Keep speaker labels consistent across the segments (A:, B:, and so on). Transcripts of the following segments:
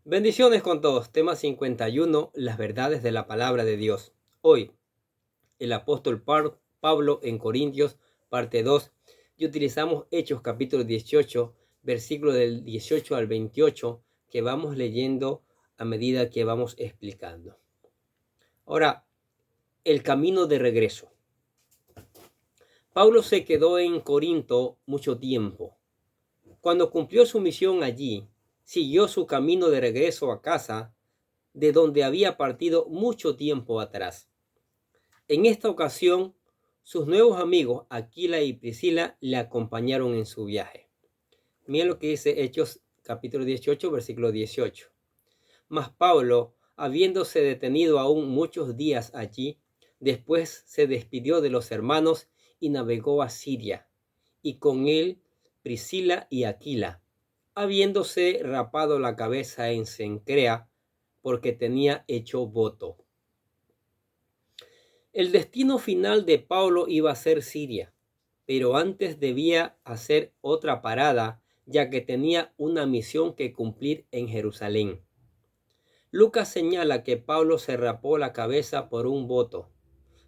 A: Bendiciones con todos. Tema 51, las verdades de la palabra de Dios. Hoy, el apóstol Pablo en Corintios, parte 2, y utilizamos Hechos capítulo 18, versículo del 18 al 28, que vamos leyendo a medida que vamos explicando. Ahora, el camino de regreso. Pablo se quedó en Corinto mucho tiempo. Cuando cumplió su misión allí, siguió su camino de regreso a casa, de donde había partido mucho tiempo atrás. En esta ocasión, sus nuevos amigos Aquila y Priscila le acompañaron en su viaje. Miren lo que dice Hechos capítulo 18, versículo 18. Mas Pablo, habiéndose detenido aún muchos días allí, después se despidió de los hermanos y navegó a Siria, y con él Priscila y Aquila, habiéndose rapado la cabeza en Cencrea, porque tenía hecho voto. El destino final de Pablo iba a ser Siria, pero antes debía hacer otra parada, ya que tenía una misión que cumplir en Jerusalén. Lucas señala que Pablo se rapó la cabeza por un voto.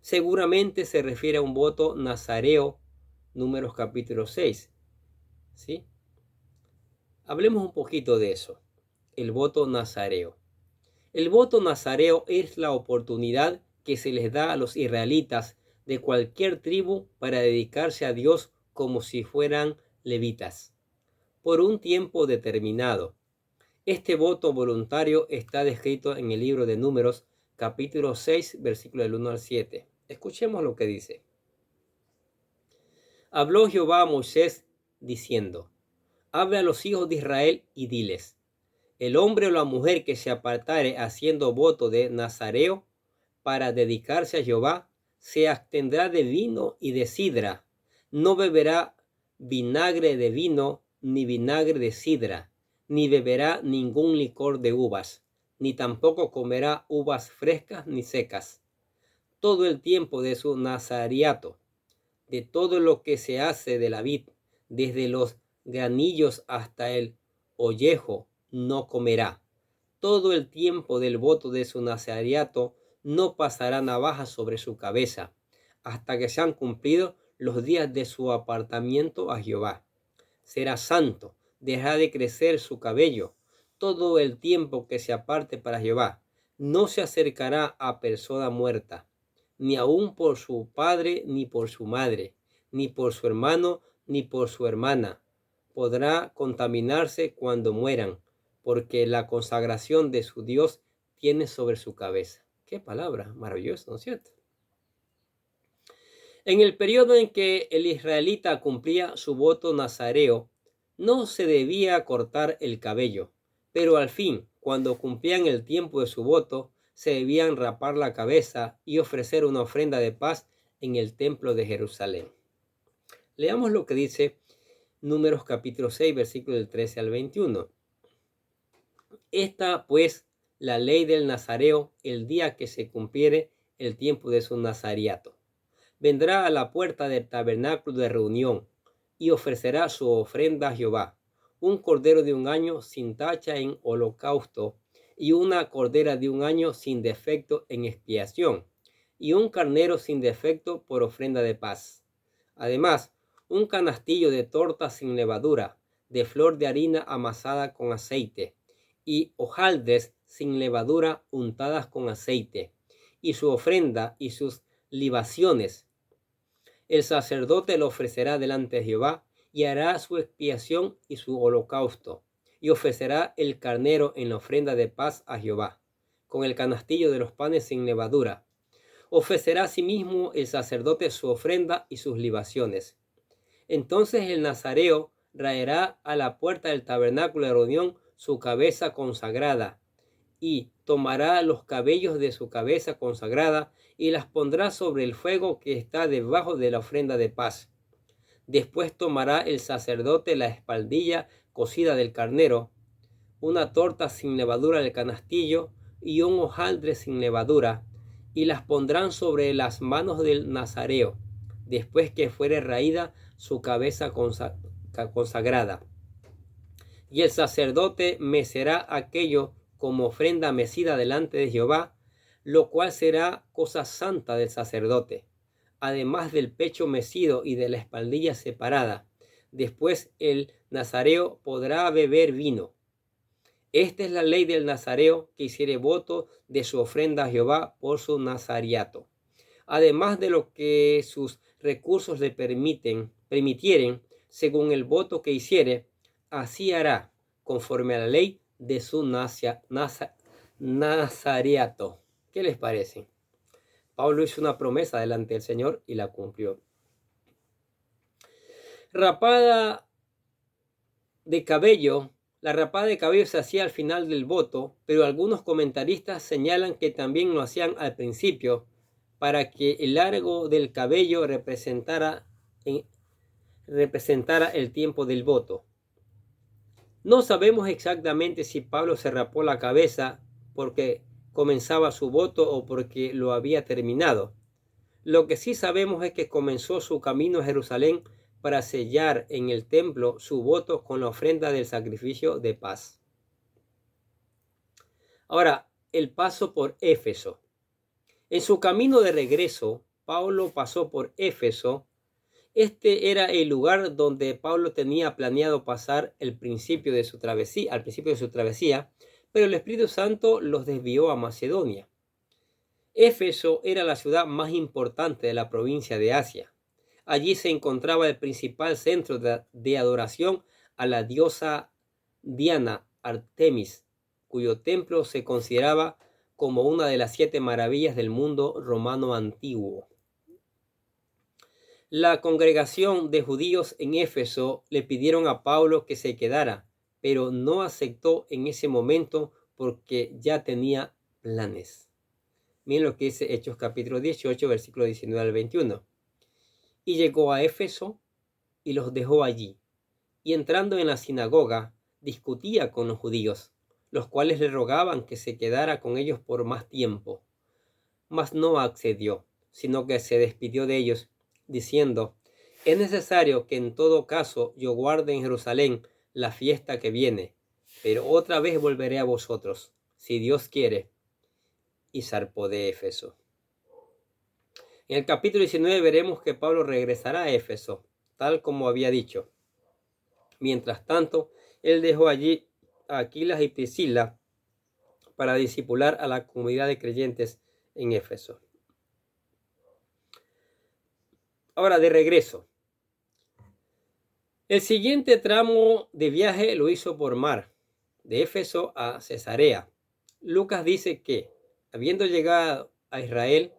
A: Seguramente se refiere a un voto nazareo, Números capítulo 6. ¿Sí? Hablemos un poquito de eso, el voto nazareo. El voto nazareo es la oportunidad que se les da a los israelitas de cualquier tribu para dedicarse a Dios como si fueran levitas, por un tiempo determinado. Este voto voluntario está descrito en el libro de Números, capítulo 6, versículo del 1 al 7. Escuchemos lo que dice. Habló Jehová a Moisés diciendo: habla a los hijos de Israel y diles: el hombre o la mujer que se apartare haciendo voto de nazareo para dedicarse a Jehová, se abstendrá de vino y de sidra, no beberá vinagre de vino, ni vinagre de sidra, ni beberá ningún licor de uvas, ni tampoco comerá uvas frescas ni secas. Todo el tiempo de su nazariato, de todo lo que se hace de la vid, desde los granillos hasta el ollejo, no comerá. Todo el tiempo del voto de su nazariato no pasará navaja sobre su cabeza, hasta que sean cumplidos los días de su apartamiento a Jehová. Será santo, dejará de crecer su cabello todo el tiempo que se aparte para Jehová. No se acercará a persona muerta, ni aun por su padre, ni por su madre, ni por su hermano, ni por su hermana. Podrá contaminarse cuando mueran, porque la consagración de su Dios tiene sobre su cabeza. Qué palabra maravillosa, ¿no es cierto? En el periodo en que el israelita cumplía su voto nazareo, no se debía cortar el cabello, pero al fin, cuando cumplían el tiempo de su voto, se debían rapar la cabeza y ofrecer una ofrenda de paz en el templo de Jerusalén. Leamos lo que dice Números capítulo 6, versículos del 13 al 21. Esta pues la ley del nazareo el día que se cumpliere el tiempo de su nazariato. Vendrá a la puerta del tabernáculo de reunión y ofrecerá su ofrenda a Jehová, un cordero de un año sin tacha en holocausto, y una cordera de un año sin defecto en expiación, y un carnero sin defecto por ofrenda de paz. Además, un canastillo de torta sin levadura, de flor de harina amasada con aceite, y hojaldres sin levadura untadas con aceite, y su ofrenda y sus libaciones. El sacerdote lo ofrecerá delante de Jehová, y hará su expiación y su holocausto, y ofrecerá el carnero en la ofrenda de paz a Jehová, con el canastillo de los panes sin levadura. Ofrecerá asimismo el sacerdote su ofrenda y sus libaciones. Entonces el nazareo raerá a la puerta del tabernáculo de reunión su cabeza consagrada, y tomará los cabellos de su cabeza consagrada y las pondrá sobre el fuego que está debajo de la ofrenda de paz. Después tomará el sacerdote la espaldilla cocida del carnero, una torta sin levadura del canastillo y un hojaldre sin levadura, y las pondrán sobre las manos del nazareo, después que fuere raída su cabeza consagrada. Y el sacerdote mecerá aquello como ofrenda mecida delante de Jehová, lo cual será cosa santa del sacerdote, además del pecho mecido y de la espaldilla separada. Después el nazareo podrá beber vino. Esta es la ley del nazareo, que hiciere voto de su ofrenda a Jehová por su nazariato. Además de lo que sus recursos le permitieren, según el voto que hiciere, así hará, conforme a la ley de su nazariato. ¿Qué les parece? Pablo hizo una promesa delante del Señor y la cumplió. Rapada de cabello. La rapada de cabello se hacía al final del voto, pero algunos comentaristas señalan que también lo hacían al principio, para que el largo del cabello representara el tiempo del voto. No sabemos exactamente si Pablo se rapó la cabeza porque comenzaba su voto o porque lo había terminado. Lo que sí sabemos es que comenzó su camino a Jerusalén para sellar en el templo su voto con la ofrenda del sacrificio de paz. Ahora, el paso por Éfeso. En su camino de regreso, Pablo pasó por Éfeso. Este era el lugar donde Pablo tenía planeado pasar al principio de su travesía, pero el Espíritu Santo los desvió a Macedonia. Éfeso era la ciudad más importante de la provincia de Asia. Allí se encontraba el principal centro de adoración a la diosa Diana Artemis, cuyo templo se consideraba como una de las 7 maravillas del mundo romano antiguo. La congregación de judíos en Éfeso le pidieron a Pablo que se quedara, pero no aceptó en ese momento porque ya tenía planes. Miren lo que dice Hechos capítulo 18, versículo 19 al 21. Y llegó a Éfeso y los dejó allí. Y entrando en la sinagoga, discutía con los judíos, los cuales le rogaban que se quedara con ellos por más tiempo. Mas no accedió, sino que se despidió de ellos, diciendo: es necesario que en todo caso yo guarde en Jerusalén la fiesta que viene, pero otra vez volveré a vosotros, si Dios quiere. Y zarpó de Éfeso. En el capítulo 19 veremos que Pablo regresará a Éfeso, tal como había dicho. Mientras tanto, él dejó allí a Aquilas y Priscila para discipular a la comunidad de creyentes en Éfeso. Ahora, de regreso. El siguiente tramo de viaje lo hizo por mar, de Éfeso a Cesarea. Lucas dice que, habiendo llegado a Israel,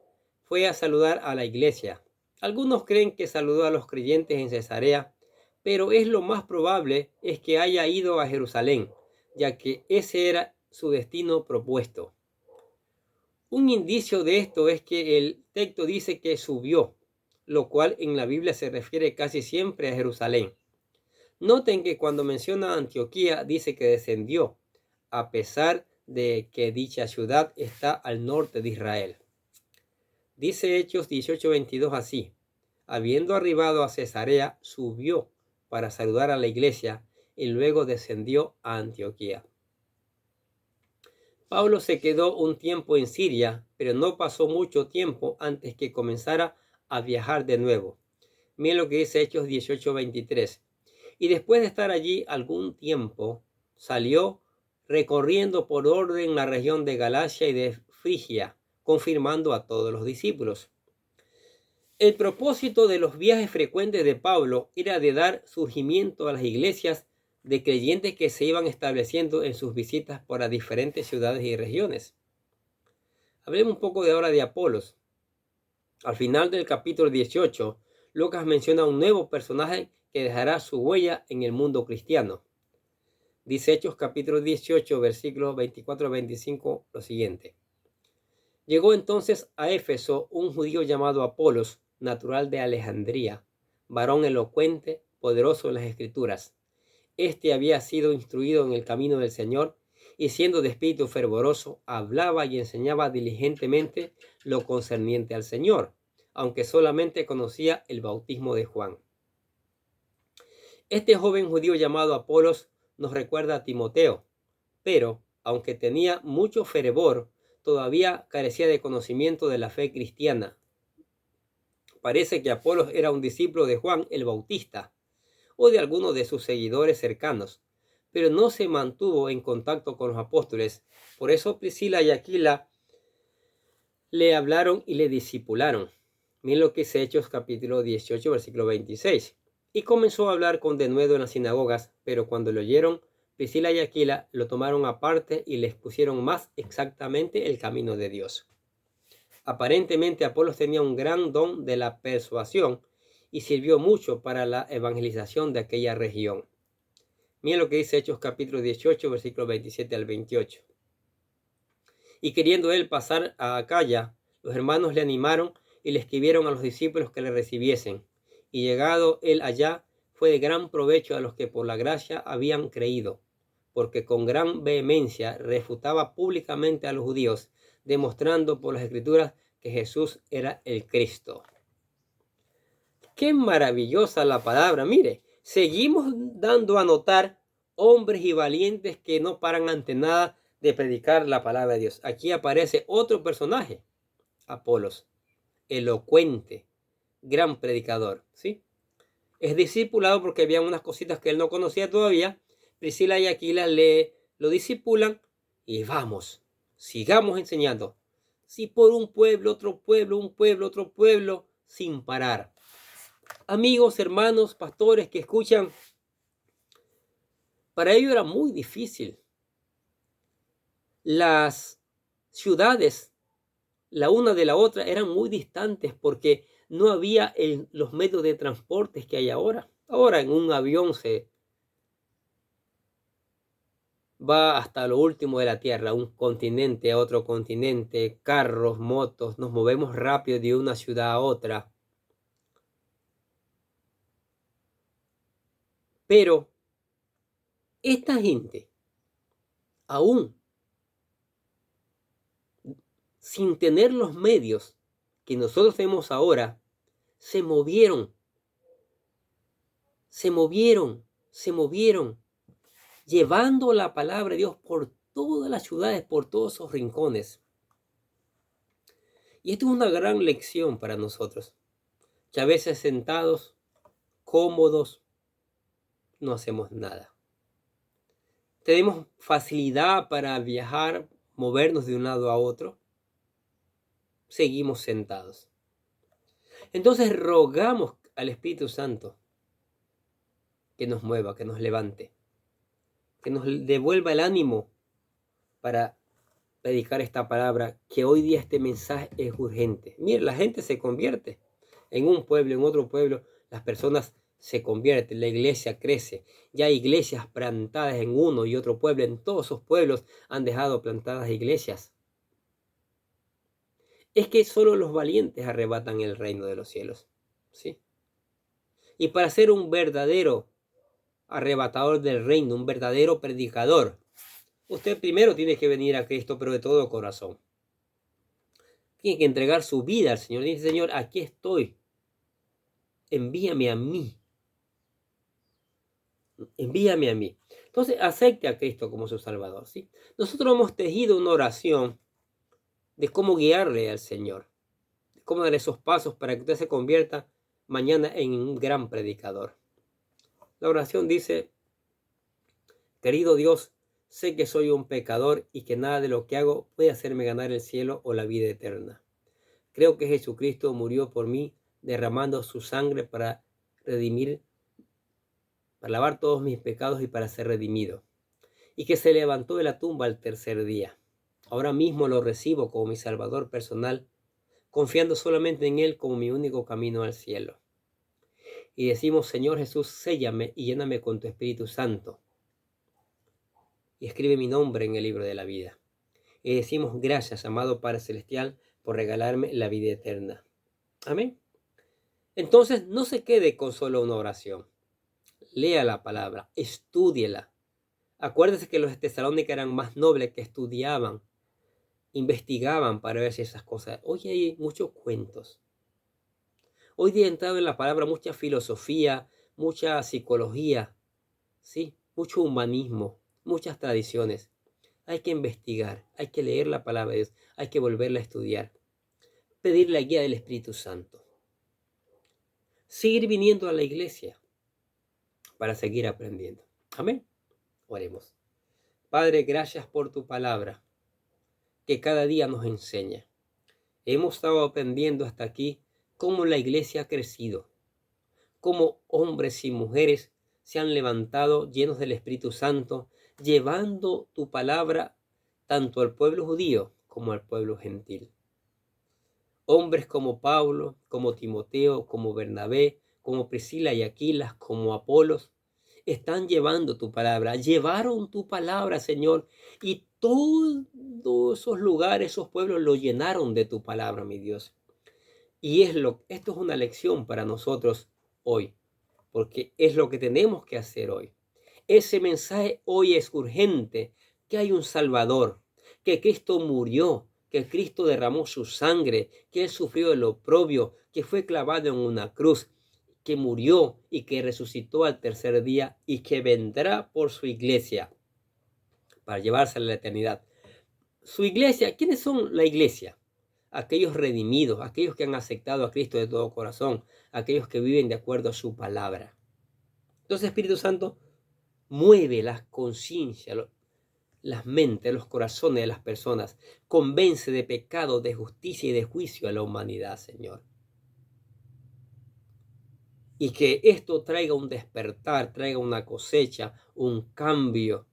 A: fue a saludar a la iglesia. Algunos creen que saludó a los creyentes en Cesarea, pero lo más probable es que haya ido a Jerusalén, ya que ese era su destino propuesto. Un indicio de esto es que el texto dice que subió, lo cual en la Biblia se refiere casi siempre a Jerusalén. Noten que cuando menciona Antioquía dice que descendió, a pesar de que dicha ciudad está al norte de Israel. Dice Hechos 18:22 así: habiendo arribado a Cesarea, subió para saludar a la iglesia y luego descendió a Antioquía. Pablo se quedó un tiempo en Siria, pero no pasó mucho tiempo antes que comenzara a viajar de nuevo. Miren lo que dice Hechos 18:23. Y después de estar allí algún tiempo, salió recorriendo por orden la región de Galacia y de Frigia, confirmando a todos los discípulos. El propósito de los viajes frecuentes de Pablo era de dar surgimiento a las iglesias de creyentes que se iban estableciendo en sus visitas por las diferentes ciudades y regiones. Hablemos un poco de ahora de Apolos. Al final del capítulo 18, Lucas menciona un nuevo personaje que dejará su huella en el mundo cristiano. Dice Hechos capítulo 18, versículos 24-25 lo siguiente: llegó entonces a Éfeso un judío llamado Apolos, natural de Alejandría, varón elocuente, poderoso en las escrituras. Este había sido instruido en el camino del Señor, y siendo de espíritu fervoroso, hablaba y enseñaba diligentemente lo concerniente al Señor, aunque solamente conocía el bautismo de Juan. Este joven judío llamado Apolos nos recuerda a Timoteo, pero aunque tenía mucho fervor, todavía carecía de conocimiento de la fe cristiana. Parece que Apolos era un discípulo de Juan el Bautista o de alguno de sus seguidores cercanos, pero no se mantuvo en contacto con los apóstoles. Por eso Priscila y Aquila le hablaron y le discipularon. Miren lo que es Hechos capítulo 18, versículo 26. Y comenzó a hablar con denuedo en las sinagogas, pero cuando lo oyeron, Priscila y Aquila lo tomaron aparte y les pusieron más exactamente el camino de Dios. Aparentemente Apolos tenía un gran don de la persuasión y sirvió mucho para la evangelización de aquella región. Miren lo que dice Hechos capítulo 18, versículo 27 al 28. Y queriendo él pasar a Acaya, los hermanos le animaron y le escribieron a los discípulos que le recibiesen. Y llegado él allá, fue de gran provecho a los que por la gracia habían creído, porque con gran vehemencia refutaba públicamente a los judíos, demostrando por las escrituras que Jesús era el Cristo. Qué maravillosa la palabra. Mire, seguimos dando a notar hombres y valientes que no paran ante nada de predicar la palabra de Dios. Aquí aparece otro personaje, Apolos, elocuente, gran predicador, ¿sí? Es discipulado porque había unas cositas que él no conocía todavía. Priscila y Aquila lo discipulan y vamos, sigamos enseñando. Sí, por un pueblo, otro pueblo, un pueblo, otro pueblo, sin parar. Amigos, hermanos, pastores que escuchan, para ellos era muy difícil. Las ciudades, la una de la otra, eran muy distantes porque no había los medios de transporte que hay ahora. Ahora en un avión se va hasta lo último de la tierra, un continente a otro continente, carros, motos, nos movemos rápido de una ciudad a otra. Pero esta gente, aún sin tener los medios que nosotros tenemos ahora, se movieron, llevando la palabra de Dios por todas las ciudades, por todos esos rincones. Y esto es una gran lección para nosotros, que a veces sentados, cómodos, no hacemos nada. Tenemos facilidad para viajar, movernos de un lado a otro, seguimos sentados. Entonces rogamos al Espíritu Santo que nos mueva, que nos levante, que nos devuelva el ánimo para predicar esta palabra, que hoy día este mensaje es urgente. Mire, la gente se convierte en un pueblo, en otro pueblo, las personas se convierten, la iglesia crece. Ya hay iglesias plantadas en uno y otro pueblo, en todos esos pueblos han dejado plantadas iglesias. Es que solo los valientes arrebatan el reino de los cielos, ¿sí? Y para ser un verdadero arrebatador del reino, un verdadero predicador, usted primero tiene que venir a Cristo, pero de todo corazón. Tiene que entregar su vida al Señor. Dice, Señor, aquí estoy. Envíame a mí. Envíame a mí. Entonces, acepte a Cristo como su Salvador, ¿sí? Nosotros hemos tejido una oración de cómo guiarle al Señor, de cómo dar esos pasos para que usted se convierta mañana en un gran predicador. La oración dice, querido Dios, sé que soy un pecador y que nada de lo que hago puede hacerme ganar el cielo o la vida eterna. Creo que Jesucristo murió por mí, derramando su sangre para redimir, para lavar todos mis pecados y para ser redimido. Y que se levantó de la tumba al tercer día. Ahora mismo lo recibo como mi Salvador personal, confiando solamente en Él como mi único camino al cielo. Y decimos, Señor Jesús, séllame y lléname con tu Espíritu Santo. Y escribe mi nombre en el libro de la vida. Y decimos, gracias, amado Padre Celestial, por regalarme la vida eterna. Amén. Entonces, no se quede con solo una oración. Lea la palabra, estúdiela. Acuérdese que los tesalónicos eran más nobles, que estudiaban, investigaban para ver si esas cosas. Hoy hay muchos cuentos. Hoy día ha entrado en la palabra mucha filosofía, mucha psicología, ¿sí? Mucho humanismo, muchas tradiciones. hay que investigar, hay que leer la palabra de Dios, hay que volverla a estudiar, pedir la guía del Espíritu Santo, seguir viniendo a la iglesia para seguir aprendiendo. Amén. Oremos. Padre, gracias por tu palabra que cada día nos enseña. Hemos estado aprendiendo hasta aquí cómo la iglesia ha crecido, cómo hombres y mujeres se han levantado llenos del Espíritu Santo, llevando tu palabra tanto al pueblo judío como al pueblo gentil. Hombres como Pablo, como Timoteo, como Bernabé, como Priscila y Aquilas, como Apolos, están llevando tu palabra, llevaron tu palabra, Señor, y todos esos lugares, esos pueblos lo llenaron de tu palabra, mi Dios. Y esto es una lección para nosotros hoy, porque es lo que tenemos que hacer hoy. Ese mensaje hoy es urgente, que hay un Salvador, que Cristo murió, que Cristo derramó su sangre, que Él sufrió el oprobio, que fue clavado en una cruz, que murió y que resucitó al tercer día y que vendrá por su iglesia para llevársela a la eternidad. Su iglesia, ¿quiénes son la iglesia? Aquellos redimidos, aquellos que han aceptado a Cristo de todo corazón, aquellos que viven de acuerdo a su palabra. Entonces, Espíritu Santo, mueve las conciencias, las mentes, los corazones de las personas. Convence de pecado, de justicia y de juicio a la humanidad, Señor. Y que esto traiga un despertar, traiga una cosecha, un cambio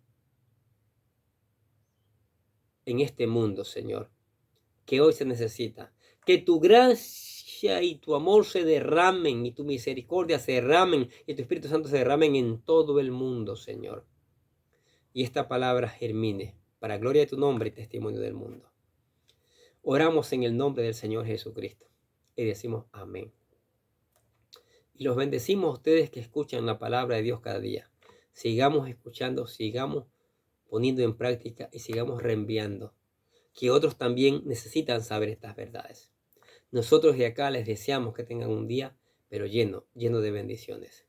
A: en este mundo, Señor, que hoy se necesita. Que tu gracia y tu amor se derramen y tu misericordia se derramen y tu Espíritu Santo se derramen en todo el mundo, Señor. Y esta palabra germine para gloria de tu nombre y testimonio del mundo. Oramos en el nombre del Señor Jesucristo y decimos amén. Y los bendecimos a ustedes que escuchan la palabra de Dios cada día. Sigamos escuchando, sigamos poniendo en práctica y sigamos reenviando, que otros también necesitan saber estas verdades. Nosotros de acá les deseamos que tengan un día, pero lleno de bendiciones.